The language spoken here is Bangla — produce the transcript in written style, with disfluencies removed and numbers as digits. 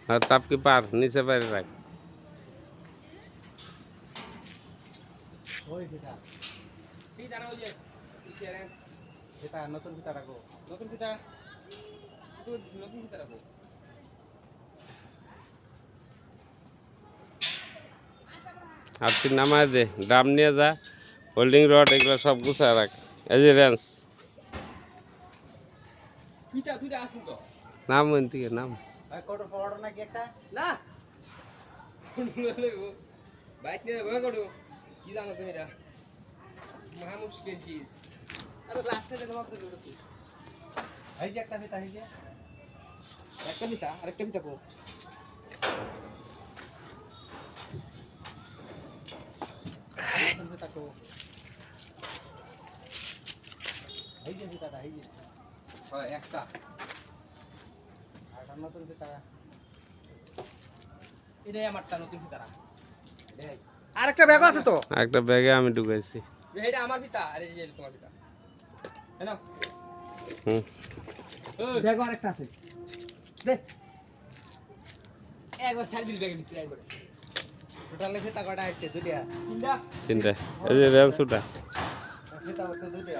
আর তাপ কি পার নিচে বাইরে রাখ। ওই ফিতা ফিতা ওই যে ইন্স্যুরেন্স ফিতা নতুন ফিতা রাখো নতুন ফিতা তো নতুন ফিতা রাখো আর তুই নামায় দে, ড্রাম নিয়ে যা, হোল্ডিং রড এগুলো সব গুছায় রাখ। এই যে রেঞ্জ ফিতা দুইটা আছে তো নাম ওই থেকে নাম। ভাই কোড ফরওয়ার্ড নাকি একটা না বাইক নিয়ে গো কোড কি জানো তুমি এটা মহা মুশকিল চিজ আরে লাস্টে দেখো আপনি দৌড়তে এই যে একটা ফিতা এই যে একটা ফিতা আরেকটা ফিতা কো ফিতা কো এই যে ফিতাটা এই যে হয় একটা আর নতুন ফিতা এটাই আমারটা নতুন ফিতা রাখ আরেকটা ব্যাগ আছে তো একটা ব্যাগে আমি ঢুকাইছি। এটা আমার ফিতা আর এই যে তোমার ফিতা হ্যালো হুম ব্যাগ আরেকটা আছে দে একবার সার্ভিস ব্যাগের ভিতরে একবার টোটালে ফিতা কয়টা আছে দুইটা তিনটা তিনটা। এই যে রেঞ্জ ওটা ফিতা হচ্ছে দুইটা